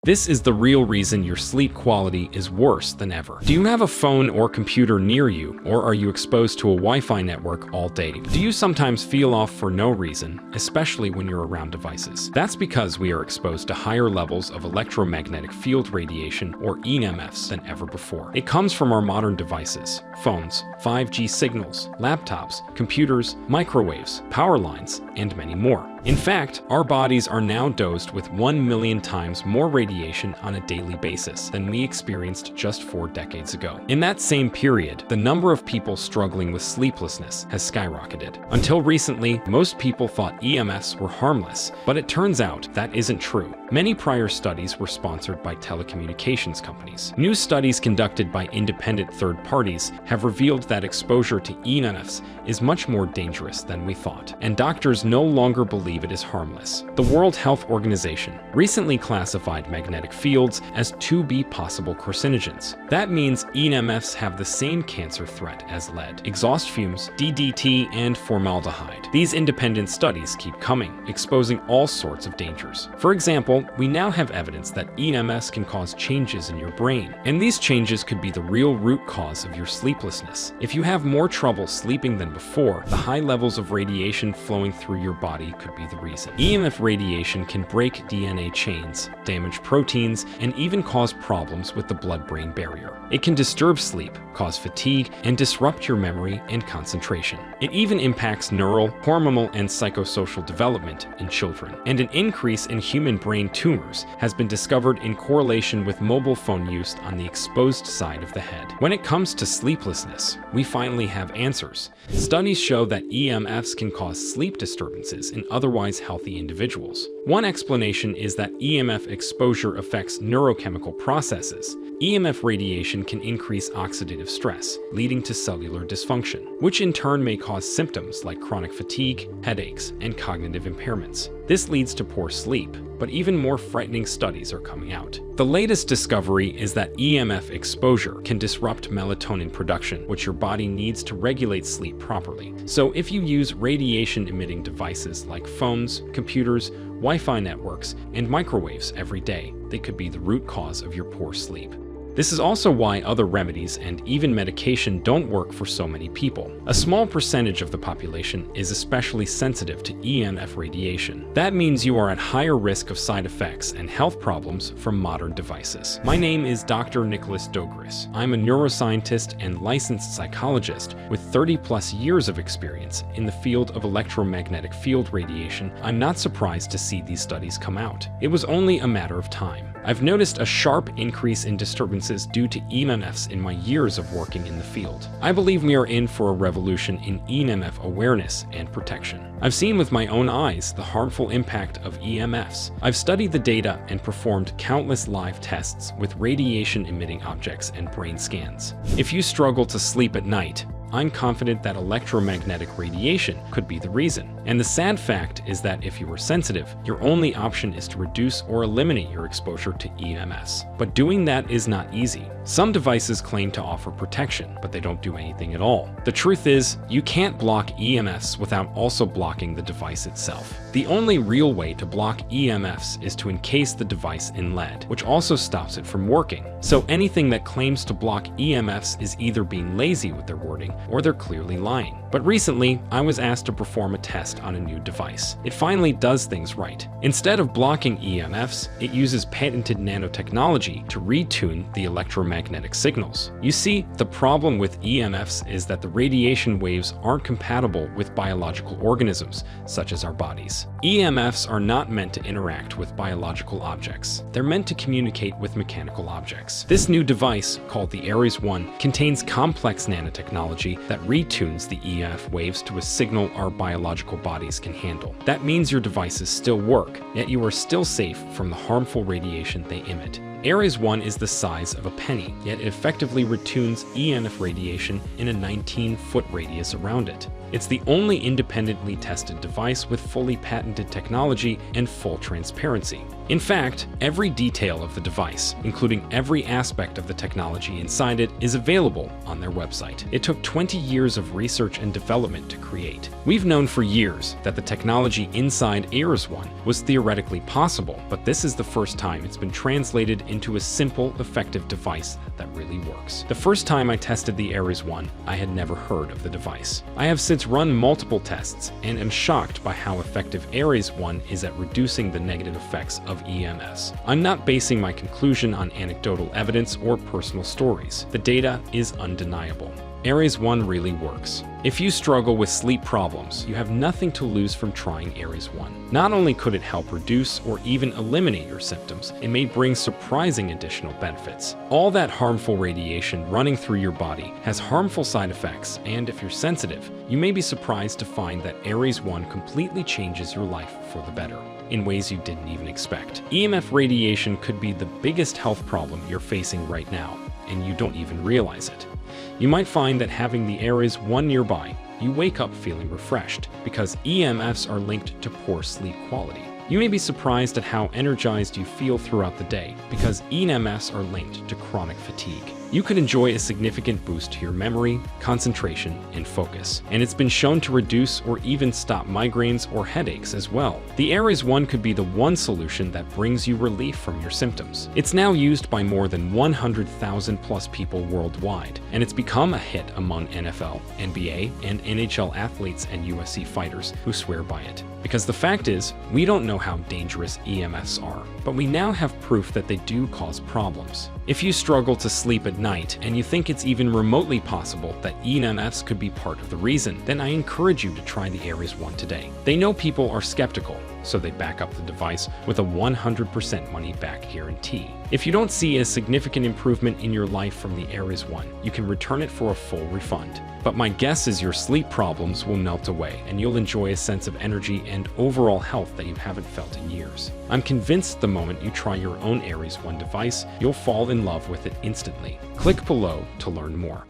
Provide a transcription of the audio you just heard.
This is the real reason your sleep quality is worse than ever. Do you have a phone or computer near you, or are you exposed to a Wi-Fi network all day? Do you sometimes feel off for no reason, especially when you're around devices? That's because we are exposed to higher levels of electromagnetic field radiation, or EMFs, than ever before. It comes from our modern devices, phones, 5G signals, laptops, computers, microwaves, power lines, and many more. In fact, our bodies are now dosed with 1 million times more radiation on a daily basis than we experienced just 4 decades ago. In that same period, the number of people struggling with sleeplessness has skyrocketed. Until recently, most people thought EMFs were harmless, but it turns out that isn't true. Many prior studies were sponsored by telecommunications companies. New studies conducted by independent third parties have revealed that exposure to EMFs is much more dangerous than we thought, and doctors no longer believe it is harmless. The World Health Organization recently classified magnetic fields as 2B possible carcinogens. That means EMFs have the same cancer threat as lead, exhaust fumes, DDT, and formaldehyde. These independent studies keep coming, exposing all sorts of dangers. For example, we now have evidence that EMFs can cause changes in your brain, and these changes could be the real root cause of your sleeplessness. If you have more trouble sleeping than before, the high levels of radiation flowing through your body could be the reason. EMF radiation can break DNA chains, damage proteins, and even cause problems with the blood-brain barrier. It can disturb sleep, cause fatigue, and disrupt your memory and concentration. It even impacts neural, hormonal, and psychosocial development in children. And an increase in human brain tumors has been discovered in correlation with mobile phone use on the exposed side of the head. When it comes to sleeplessness, we finally have answers. Studies show that EMFs can cause sleep disturbances in otherwise healthy individuals. One explanation is that EMF exposure affects neurochemical processes. EMF radiation can increase oxidative stress, leading to cellular dysfunction, which in turn may cause symptoms like chronic fatigue, headaches, and cognitive impairments. This leads to poor sleep, but even more frightening studies are coming out. The latest discovery is that EMF exposure can disrupt melatonin production, which your body needs to regulate sleep properly. So if you use radiation-emitting devices like phones, computers, Wi-Fi networks, and microwaves every day, they could be the root cause of your poor sleep. This is also why other remedies and even medication don't work for so many people. A small percentage of the population is especially sensitive to EMF radiation. That means you are at higher risk of side effects and health problems from modern devices. My name is Dr. Nicholas Dogris. I'm a neuroscientist and licensed psychologist with 30+ years of experience in the field of electromagnetic field radiation. I'm not surprised to see these studies come out. It was only a matter of time. I've noticed a sharp increase in disturbances due to EMFs in my years of working in the field. I believe we are in for a revolution in EMF awareness and protection. I've seen with my own eyes the harmful impact of EMFs. I've studied the data and performed countless live tests with radiation-emitting objects and brain scans. If you struggle to sleep at night, I'm confident that electromagnetic radiation could be the reason. And the sad fact is that if you are sensitive, your only option is to reduce or eliminate your exposure to EMFs. But doing that is not easy. Some devices claim to offer protection, but they don't do anything at all. The truth is, you can't block EMFs without also blocking the device itself. The only real way to block EMFs is to encase the device in lead, which also stops it from working. So anything that claims to block EMFs is either being lazy with their wording or they're clearly lying. But recently, I was asked to perform a test on a new device. It finally does things right. Instead of blocking EMFs, it uses patented nanotechnology to retune the electromagnetic signals. You see, the problem with EMFs is that the radiation waves aren't compatible with biological organisms, such as our bodies. EMFs are not meant to interact with biological objects. They're meant to communicate with mechanical objects. This new device, called the Aries One, contains complex nanotechnology that retunes the EMF waves to a signal our biological bodies can handle. That means your devices still work, yet you are still safe from the harmful radiation they emit. Aries One is the size of a penny, yet it effectively retunes EMF radiation in a 19-foot radius around it. It's the only independently tested device with fully patented technology and full transparency. In fact, every detail of the device, including every aspect of the technology inside it, is available on their website. It took 20 years of research and development to create. We've known for years that the technology inside Aries One was theoretically possible, but this is the first time it's been translated into a simple, effective device that really works. The first time I tested the Aries One, I had never heard of the device. I have since run multiple tests and am shocked by how effective Aries One is at reducing the negative effects of EMFs. I'm not basing my conclusion on anecdotal evidence or personal stories. The data is undeniable. Aries One really works. If you struggle with sleep problems, you have nothing to lose from trying Aries One. Not only could it help reduce or even eliminate your symptoms, it may bring surprising additional benefits. All that harmful radiation running through your body has harmful side effects, and if you're sensitive, you may be surprised to find that Aries One completely changes your life for the better in ways you didn't even expect. EMF radiation could be the biggest health problem you're facing right now, and you don't even realize it. You might find that having the Aries One nearby, you wake up feeling refreshed because EMFs are linked to poor sleep quality. You may be surprised at how energized you feel throughout the day because EMFs are linked to chronic fatigue. You could enjoy a significant boost to your memory, concentration, and focus, and it's been shown to reduce or even stop migraines or headaches as well. The Aries One could be the one solution that brings you relief from your symptoms. It's now used by more than 100,000 plus people worldwide, and it's become a hit among NFL, NBA, and NHL athletes and UFC fighters who swear by it. Because the fact is, we don't know how dangerous EMFs are, but we now have proof that they do cause problems. If you struggle to sleep at night and you think it's even remotely possible that EMFs could be part of the reason, then I encourage you to try the Aries One today. They know people are skeptical, so they back up the device with a 100% money-back guarantee. If you don't see a significant improvement in your life from the Aries One, you can return it for a full refund. But my guess is your sleep problems will melt away and you'll enjoy a sense of energy and overall health that you haven't felt in years. I'm convinced the moment you try your own Aries One device, you'll fall in love with it instantly. Click below to learn more.